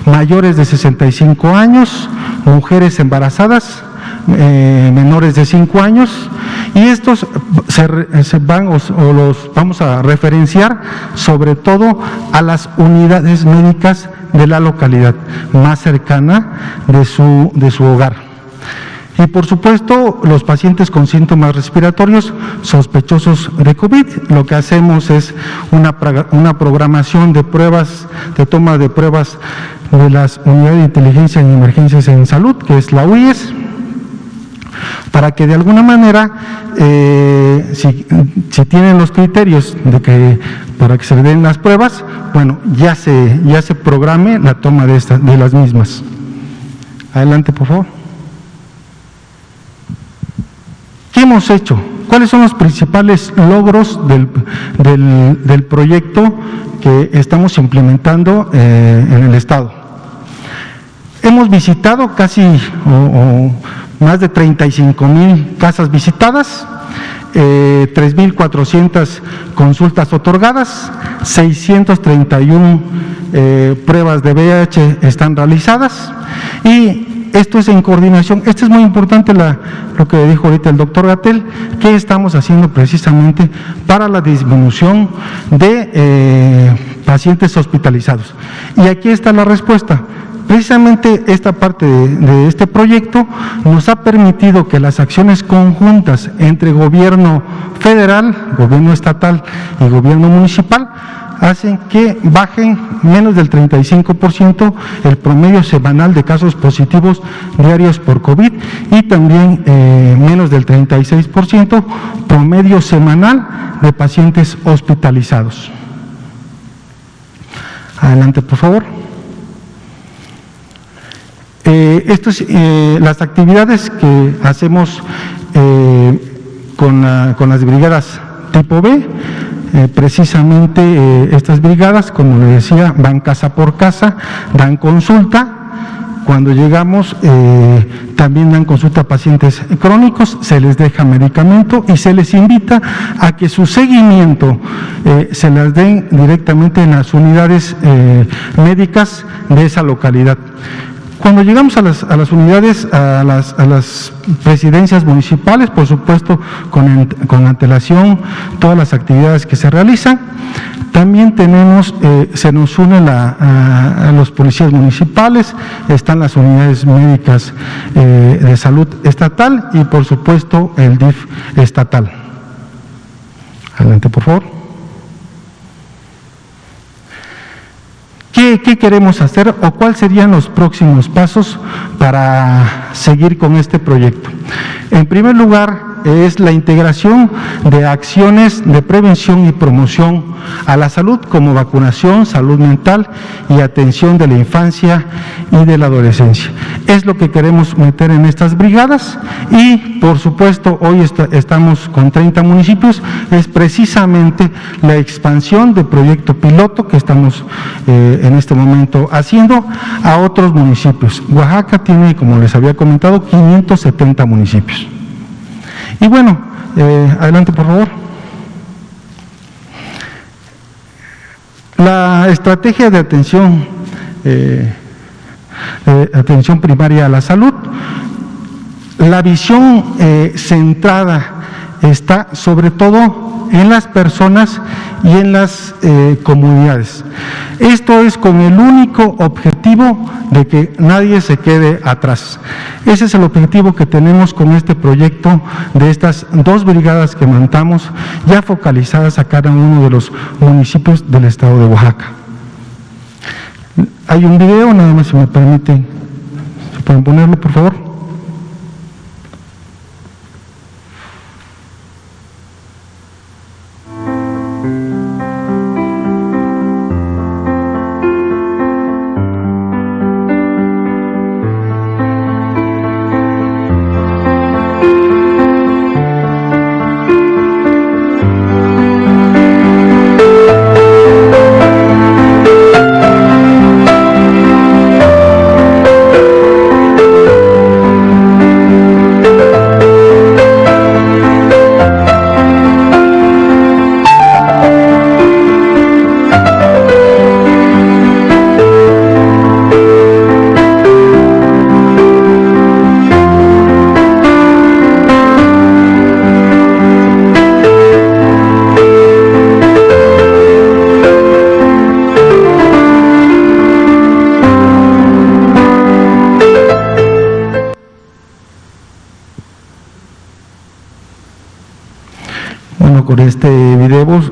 mayores de 65 años, mujeres embarazadas, menores de 5 años, y estos se van o los vamos a referenciar sobre todo a las unidades médicas de la localidad más cercana de su hogar. Y por supuesto, los pacientes con síntomas respiratorios sospechosos de COVID, lo que hacemos es una programación de pruebas, de toma de pruebas de las unidades de inteligencia en emergencias en salud, que es la UIES, para que de alguna manera, si tienen los criterios para que se le den las pruebas, bueno, ya se programe la toma de las mismas. Adelante, por favor. ¿Qué hemos hecho? ¿Cuáles son los principales logros del proyecto que estamos implementando en el Estado? Hemos visitado casi más de 35,000 casas visitadas, 3,400 consultas otorgadas, 631 pruebas de VIH están realizadas, y esto es en coordinación. Esto es muy importante lo que dijo ahorita el doctor Gatell, que estamos haciendo precisamente para la disminución de pacientes hospitalizados. Y aquí está la respuesta. Precisamente esta parte de este proyecto nos ha permitido que las acciones conjuntas entre gobierno federal, gobierno estatal y gobierno municipal hacen que bajen menos del 35% el promedio semanal de casos positivos diarios por COVID y también menos del 36% promedio semanal de pacientes hospitalizados. Adelante, por favor. Las actividades que hacemos con las brigadas tipo B, precisamente estas brigadas, como le decía, van casa por casa, dan consulta. Cuando llegamos también dan consulta a pacientes crónicos, se les deja medicamento y se les invita a que su seguimiento se las den directamente en las unidades médicas de esa localidad. Cuando llegamos a las unidades, a las presidencias municipales, por supuesto con antelación todas las actividades que se realizan. También tenemos, se nos unen a los policías municipales, están las unidades médicas de salud estatal y por supuesto el DIF estatal. Adelante, por favor. ¿Qué queremos hacer o cuáles serían los próximos pasos para seguir con este proyecto? En primer lugar, es la integración de acciones de prevención y promoción a la salud, como vacunación, salud mental y atención de la infancia y de la adolescencia. Es lo que queremos meter en estas brigadas y, por supuesto, hoy estamos con 30 municipios, es precisamente la expansión del proyecto piloto que estamos en este momento haciendo a otros municipios. Oaxaca tiene, como les había comentado, 570 municipios. Y bueno, adelante por favor. La estrategia de atención primaria a la salud, la visión centrada está sobre todo en las personas y en las comunidades. Esto es con el único objetivo de que nadie se quede atrás. Ese es el objetivo que tenemos con este proyecto de estas dos brigadas que montamos, ya focalizadas a cada uno de los municipios del estado de Oaxaca. Hay un video, nada más si me permiten, ¿se pueden ponerlo, por favor? Con este video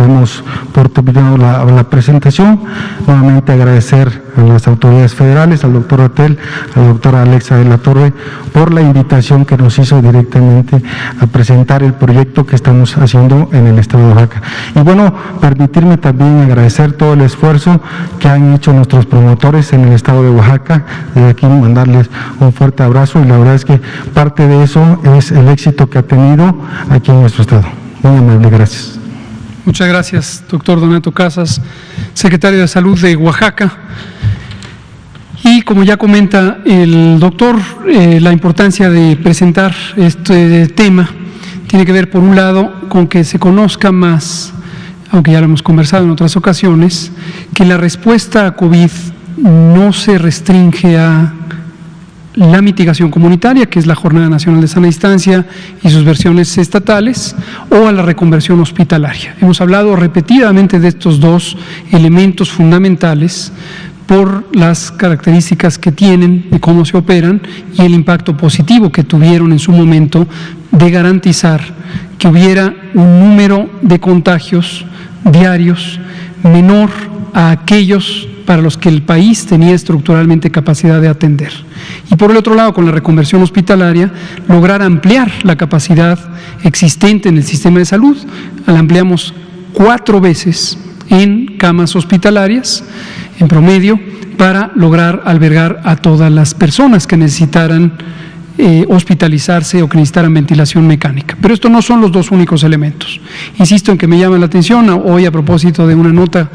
hemos por terminado la presentación. Nuevamente agradecer a las autoridades federales, al doctor Otel, a la doctora Alexa de la Torre, por la invitación que nos hizo directamente a presentar el proyecto que estamos haciendo en el estado de Oaxaca. Y bueno, permitirme también agradecer todo el esfuerzo que han hecho nuestros promotores en el estado de Oaxaca. Desde aquí mandarles un fuerte abrazo y la verdad es que parte de eso es el éxito que ha tenido aquí en nuestro estado. Muy amable, gracias. Muchas gracias, doctor Donato Casas, secretario de Salud de Oaxaca. Y como ya comenta el doctor, la importancia de presentar este tema tiene que ver, por un lado, con que se conozca más, aunque ya lo hemos conversado en otras ocasiones, que la respuesta a COVID no se restringe a la mitigación comunitaria, que es la Jornada Nacional de Sana Distancia y sus versiones estatales, o a la reconversión hospitalaria. Hemos hablado repetidamente de estos dos elementos fundamentales por las características que tienen, de cómo se operan y el impacto positivo que tuvieron en su momento de garantizar que hubiera un número de contagios diarios menor a aquellos para los que el país tenía estructuralmente capacidad de atender. Y por el otro lado, con la reconversión hospitalaria, lograr ampliar la capacidad existente en el sistema de salud. La ampliamos 4 veces en camas hospitalarias, en promedio, para lograr albergar a todas las personas que necesitaran hospitalizarse o que necesitaran ventilación mecánica. Pero estos no son los 2 únicos elementos. Insisto en que me llama la atención hoy a propósito de una nota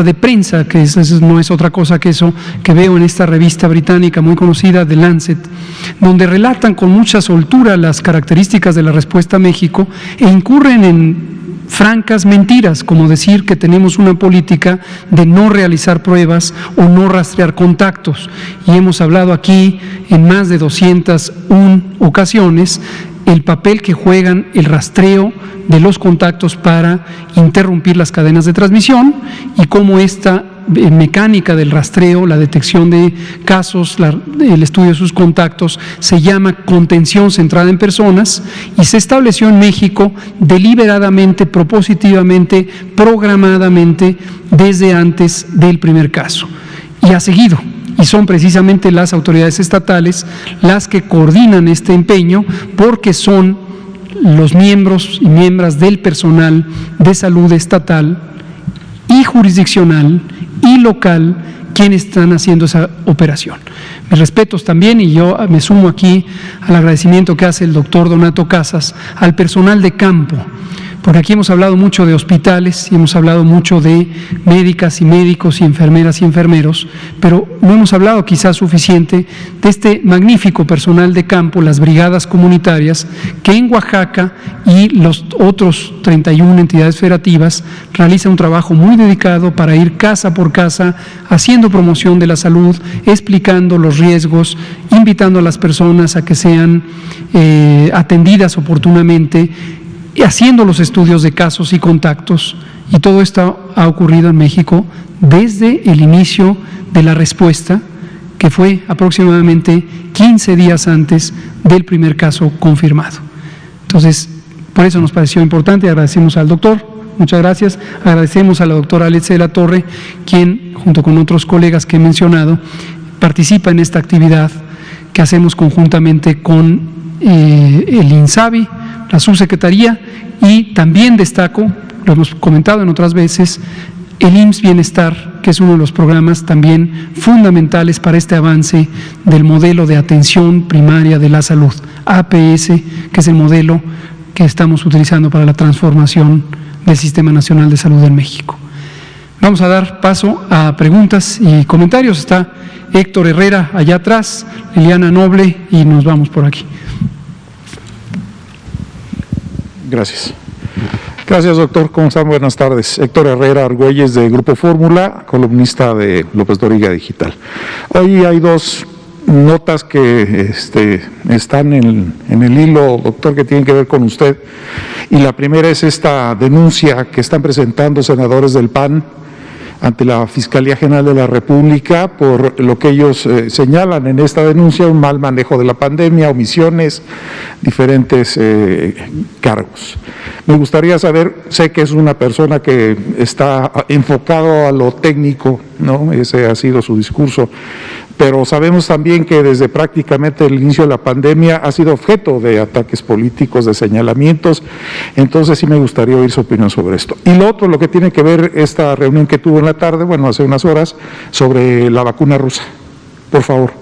de prensa, que no es otra cosa que eso, que veo en esta revista británica muy conocida, The Lancet, donde relatan con mucha soltura las características de la respuesta a México e incurren en francas mentiras, como decir que tenemos una política de no realizar pruebas o no rastrear contactos. Y hemos hablado aquí en más de 201 ocasiones el papel que juegan el rastreo de los contactos para interrumpir las cadenas de transmisión y cómo esta mecánica del rastreo, la detección de casos, el estudio de sus contactos, se llama contención centrada en personas y se estableció en México deliberadamente, propositivamente, programadamente desde antes del primer caso y ha seguido. Y son precisamente las autoridades estatales las que coordinan este empeño porque son los miembros y miembros del personal de salud estatal y jurisdiccional y local quienes están haciendo esa operación. Mis respetos también, y yo me sumo aquí al agradecimiento que hace el doctor Donato Casas al personal de campo, porque aquí hemos hablado mucho de hospitales y hemos hablado mucho de médicas y médicos y enfermeras y enfermeros, pero no hemos hablado quizás suficiente de este magnífico personal de campo, las brigadas comunitarias, que en Oaxaca y los otros 31 entidades federativas realizan un trabajo muy dedicado para ir casa por casa, haciendo promoción de la salud, explicando los riesgos, invitando a las personas a que sean atendidas oportunamente, y haciendo los estudios de casos y contactos, y todo esto ha ocurrido en México desde el inicio de la respuesta, que fue aproximadamente 15 días antes del primer caso confirmado. Entonces, por eso nos pareció importante, agradecemos al doctor, muchas gracias, agradecemos a la doctora Alex de la Torre, quien, junto con otros colegas que he mencionado, participa en esta actividad que hacemos conjuntamente con el INSABI, la subsecretaría, y también destaco, lo hemos comentado en otras veces, el IMSS Bienestar, que es uno de los programas también fundamentales para este avance del modelo de atención primaria de la salud, APS, que es el modelo que estamos utilizando para la transformación del Sistema Nacional de Salud en México. Vamos a dar paso a preguntas y comentarios. Está Héctor Herrera allá atrás, Liliana Noble, y nos vamos por aquí. Gracias. Gracias, doctor. ¿Cómo están? Buenas tardes. Héctor Herrera Argüelles, de Grupo Fórmula, columnista de López Dóriga Digital. Hoy hay 2 notas que están en el hilo, doctor, que tienen que ver con usted. Y la primera es esta denuncia que están presentando senadores del PAN ante la Fiscalía General de la República por lo que ellos señalan en esta denuncia: un mal manejo de la pandemia, omisiones, diferentes cargos. Me gustaría saber, sé que es una persona que está enfocado a lo técnico, ¿no? Ese ha sido su discurso, pero sabemos también que desde prácticamente el inicio de la pandemia ha sido objeto de ataques políticos, de señalamientos. Entonces sí me gustaría oír su opinión sobre esto. Y lo otro, lo que tiene que ver esta reunión que tuvo en la tarde, bueno, hace unas horas, sobre la vacuna rusa. Por favor.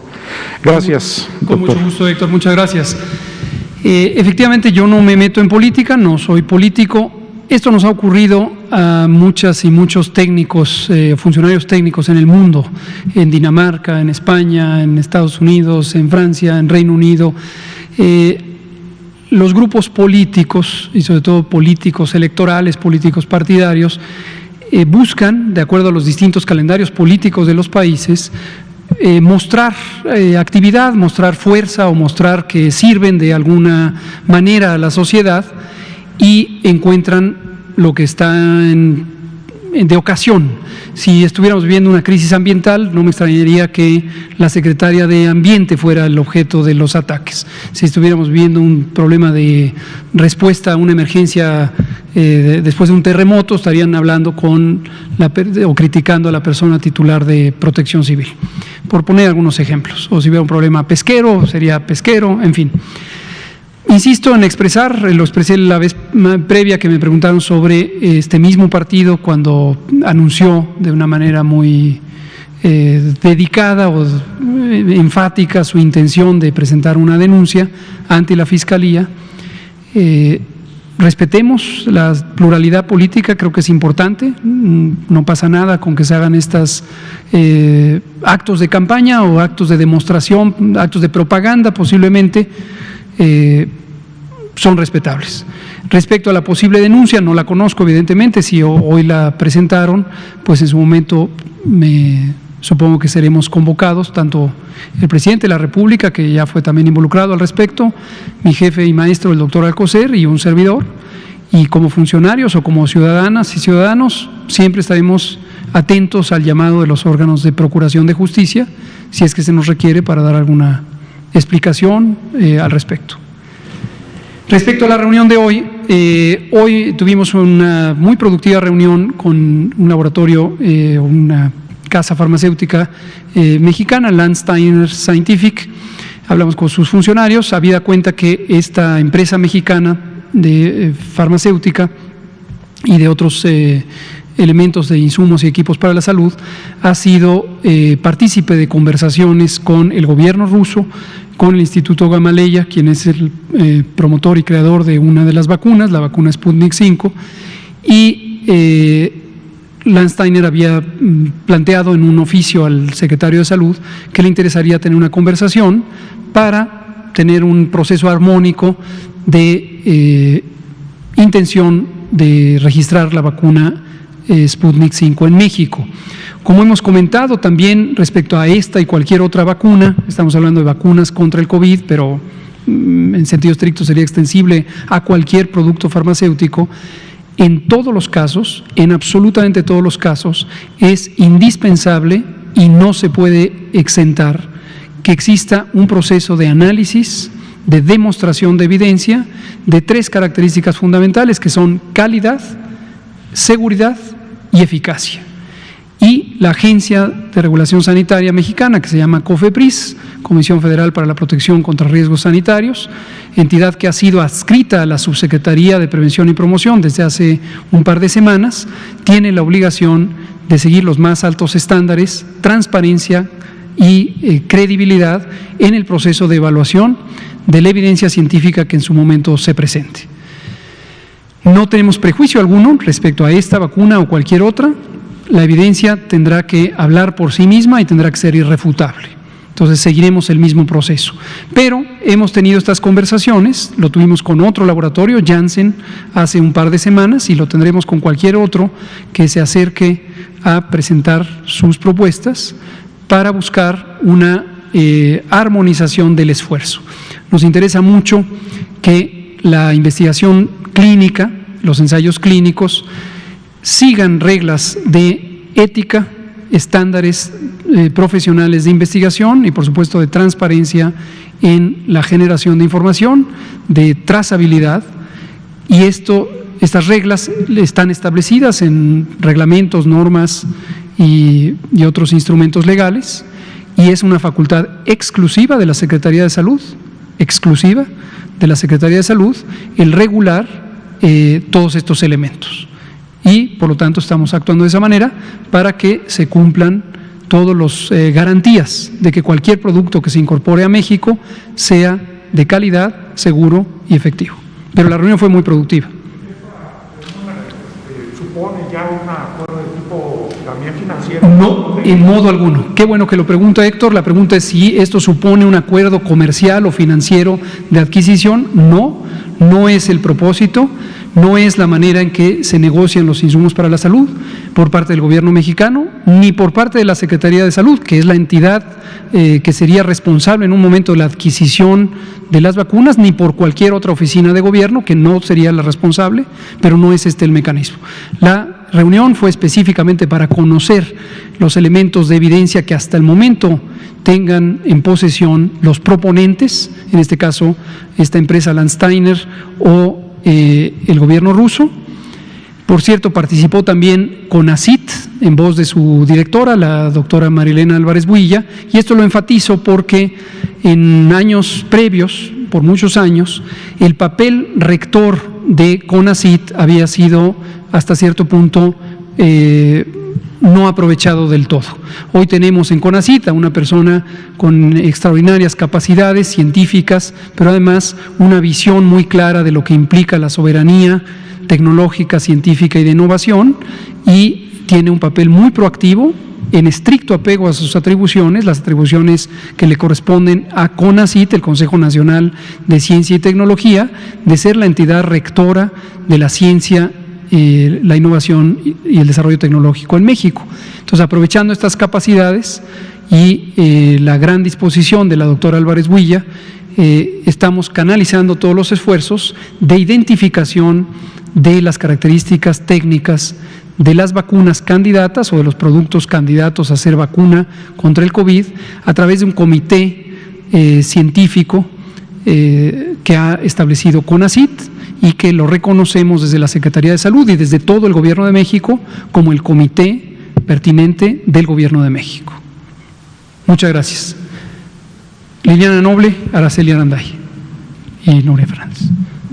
Gracias, Con mucho gusto, Héctor, muchas gracias. Efectivamente, yo no me meto en política, no soy político. Esto nos ha ocurrido a muchas y muchos técnicos, funcionarios técnicos en el mundo, en Dinamarca, en España, en Estados Unidos, en Francia, en Reino Unido. Los grupos políticos, y sobre todo políticos electorales, políticos partidarios, buscan, de acuerdo a los distintos calendarios políticos de los países, mostrar actividad, mostrar fuerza o mostrar que sirven de alguna manera a la sociedad, y encuentran lo que está de ocasión. Si estuviéramos viviendo una crisis ambiental, no me extrañaría que la secretaria de Ambiente fuera el objeto de los ataques. Si estuviéramos viviendo un problema de respuesta a una emergencia después de un terremoto estarían hablando o criticando a la persona titular de Protección Civil, por poner algunos ejemplos. O si hubiera un problema pesquero, sería pesquero, en fin. Insisto en lo expresé la vez previa que me preguntaron sobre este mismo partido cuando anunció de una manera muy dedicada o enfática su intención de presentar una denuncia ante la Fiscalía. Respetemos la pluralidad política, creo que es importante, no pasa nada con que se hagan estos actos de campaña o actos de demostración, actos de propaganda posiblemente, son respetables. Respecto a la posible denuncia, no la conozco evidentemente, si hoy la presentaron, pues en su momento supongo que seremos convocados, tanto el presidente de la República, que ya fue también involucrado al respecto, mi jefe y maestro, el doctor Alcocer, y un servidor, y como funcionarios o como ciudadanas y ciudadanos, siempre estaremos atentos al llamado de los órganos de procuración de justicia, si es que se nos requiere para dar alguna explicación al respecto. Respecto a la reunión de hoy, hoy tuvimos una muy productiva reunión con un laboratorio, una casa farmacéutica mexicana, Landsteiner Scientific. Hablamos con sus funcionarios, habida cuenta que esta empresa mexicana de farmacéutica y de otros elementos de insumos y equipos para la salud ha sido partícipe de conversaciones con el gobierno ruso, con el Instituto Gamaleya, quien es el promotor y creador de una de las vacunas, la vacuna Sputnik 5, y Landsteiner había planteado en un oficio al secretario de Salud que le interesaría tener una conversación para tener un proceso armónico de intención de registrar la vacuna Sputnik 5 en México. Como hemos comentado también respecto a esta y cualquier otra vacuna, estamos hablando de vacunas contra el COVID, pero en sentido estricto sería extensible a cualquier producto farmacéutico. En todos los casos, en absolutamente todos los casos, es indispensable y no se puede exentar que exista un proceso de análisis, de demostración de evidencia, de tres características fundamentales que son calidad, seguridad y eficacia. Y la Agencia de Regulación Sanitaria Mexicana, que se llama COFEPRIS, Comisión Federal para la Protección contra Riesgos Sanitarios, entidad que ha sido adscrita a la Subsecretaría de Prevención y Promoción desde hace un par de semanas, tiene la obligación de seguir los más altos estándares, transparencia y credibilidad en el proceso de evaluación de la evidencia científica que en su momento se presente. No tenemos prejuicio alguno respecto a esta vacuna o cualquier otra. La evidencia tendrá que hablar por sí misma y tendrá que ser irrefutable. Entonces seguiremos el mismo proceso. Pero hemos tenido estas conversaciones, lo tuvimos con otro laboratorio, Janssen, hace un par de semanas, y lo tendremos con cualquier otro que se acerque a presentar sus propuestas para buscar una armonización del esfuerzo. Nos interesa mucho que la investigación clínica, los ensayos clínicos, sigan reglas de ética, estándares profesionales de investigación y por supuesto de transparencia en la generación de información, de trazabilidad, y estas reglas están establecidas en reglamentos, normas y otros instrumentos legales, y es una facultad exclusiva de la Secretaría de Salud, el regular todos estos elementos. Y, por lo tanto, estamos actuando de esa manera para que se cumplan todas las garantías de que cualquier producto que se incorpore a México sea de calidad, seguro y efectivo. Pero la reunión fue muy productiva. ¿Supone ya un acuerdo de tipo también financiero? No, en modo alguno. Qué bueno que lo pregunta Héctor. La pregunta es si esto supone un acuerdo comercial o financiero de adquisición. No, no es el propósito. No es la manera en que se negocian los insumos para la salud por parte del gobierno mexicano, ni por parte de la Secretaría de Salud, que es la entidad que sería responsable en un momento de la adquisición de las vacunas, ni por cualquier otra oficina de gobierno, que no sería la responsable, pero no es este el mecanismo. La reunión fue específicamente para conocer los elementos de evidencia que hasta el momento tengan en posesión los proponentes, en este caso esta empresa Landsteiner o el gobierno ruso, Por cierto, participó también CONACYT en voz de su directora, la doctora Marilena Álvarez Builla, y esto lo enfatizo porque en años previos, por muchos años, el papel rector de CONACYT había sido hasta cierto punto no aprovechado del todo. Hoy tenemos en CONACYT a una persona con extraordinarias capacidades científicas, pero además una visión muy clara de lo que implica la soberanía tecnológica, científica y de innovación, y tiene un papel muy proactivo en estricto apego a sus atribuciones, las atribuciones que le corresponden a CONACYT, el Consejo Nacional de Ciencia y Tecnología, de ser la entidad rectora de la ciencia, la innovación y el desarrollo tecnológico en México. Entonces, aprovechando estas capacidades y la gran disposición de la doctora Álvarez Builla, estamos canalizando todos los esfuerzos de identificación de las características técnicas de las vacunas candidatas o de los productos candidatos a ser vacuna contra el COVID a través de un comité científico que ha establecido CONACYT y que lo reconocemos desde la Secretaría de Salud y desde todo el Gobierno de México como el comité pertinente del Gobierno de México. Muchas gracias. Liliana Noble, Araceli Aranday y Nuria Fernández.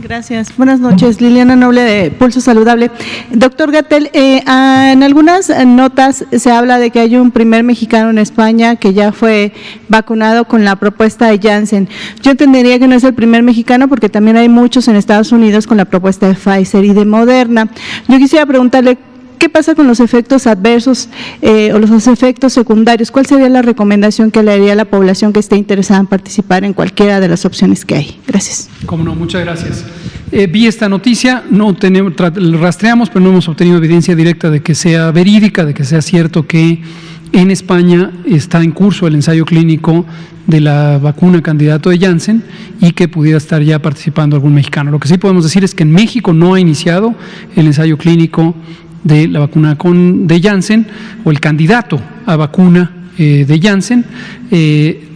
Gracias. Buenas noches. Liliana Noble de Pulso Saludable. Doctor Gatell, en algunas notas se habla de que hay un primer mexicano en España que ya fue vacunado con la propuesta de Janssen. Yo entendería que no es el primer mexicano porque también hay muchos en Estados Unidos con la propuesta de Pfizer y de Moderna. Yo quisiera preguntarle, ¿qué pasa con los efectos adversos o los efectos secundarios? ¿Cuál sería la recomendación que le haría a la población que esté interesada en participar en cualquiera de las opciones que hay? Gracias. Cómo no, muchas gracias. Vi esta noticia, no tenemos, rastreamos, pero no hemos obtenido evidencia directa de que sea verídica, de que sea cierto que en España está en curso el ensayo clínico de la vacuna candidato de Janssen y que pudiera estar ya participando algún mexicano. Lo que sí podemos decir es que en México no ha iniciado el ensayo clínico de la vacuna de Janssen o el candidato a vacuna de Janssen.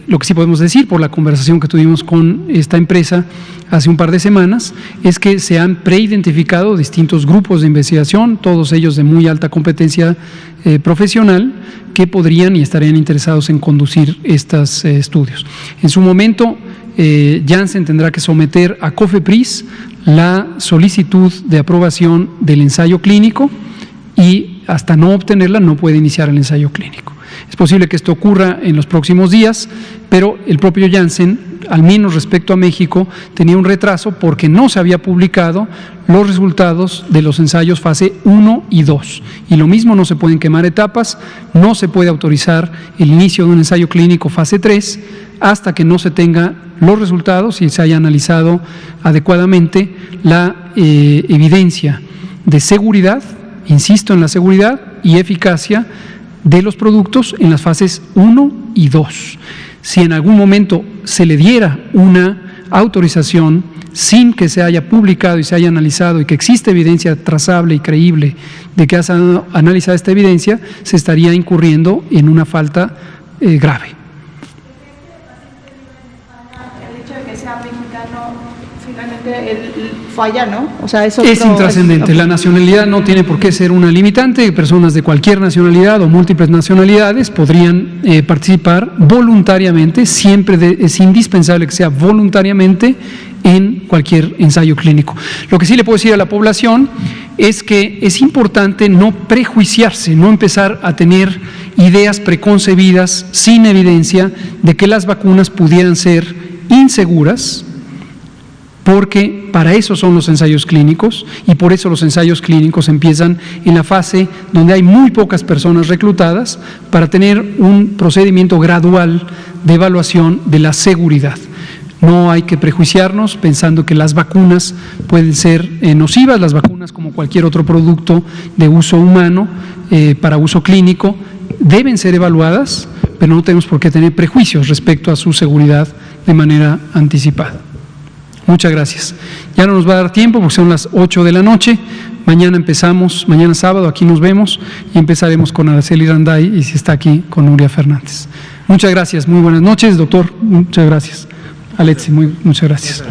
Lo que sí podemos decir por la conversación que tuvimos con esta empresa hace un par de semanas es que se han preidentificado distintos grupos de investigación, todos ellos de muy alta competencia profesional, que podrían y estarían interesados en conducir estos estudios. En su momento, Janssen tendrá que someter a COFEPRIS la solicitud de aprobación del ensayo clínico y hasta no obtenerla no puede iniciar el ensayo clínico. Es posible que esto ocurra en los próximos días, pero el propio Janssen, al menos respecto a México, tenía un retraso porque no se había publicado los resultados de los ensayos fase 1 y 2. Y lo mismo, no se pueden quemar etapas, no se puede autorizar el inicio de un ensayo clínico fase 3 hasta que no se tenga los resultados y se haya analizado adecuadamente la evidencia de seguridad, insisto en la seguridad y eficacia de los productos en las fases 1 y 2. Si en algún momento se le diera una autorización sin que se haya publicado y se haya analizado y que existe evidencia trazable y creíble de que has analizado esta evidencia, se estaría incurriendo en una falta grave. El hecho de que sea mexicano, finalmente falla, ¿no? O sea, eso es intrascendente. La nacionalidad no tiene por qué ser una limitante. Personas de cualquier nacionalidad o múltiples nacionalidades podrían participar voluntariamente. Siempre es indispensable que sea voluntariamente en cualquier ensayo clínico. Lo que sí le puedo decir a la población es que es importante no prejuiciarse, no empezar a tener ideas preconcebidas sin evidencia de que las vacunas pudieran ser inseguras, porque para eso son los ensayos clínicos y por eso los ensayos clínicos empiezan en la fase donde hay muy pocas personas reclutadas para tener un procedimiento gradual de evaluación de la seguridad. No hay que prejuiciarnos pensando que las vacunas pueden ser nocivas, las vacunas como cualquier otro producto de uso humano para uso clínico deben ser evaluadas, pero no tenemos por qué tener prejuicios respecto a su seguridad de manera anticipada. Muchas gracias. Ya no nos va a dar tiempo porque son las 8 de la noche. Mañana empezamos, mañana sábado, aquí nos vemos y empezaremos con Araceli Aranday y si está aquí con Nuria Fernández. Muchas gracias, muy buenas noches, doctor. Muchas gracias. Alexi, muchas gracias.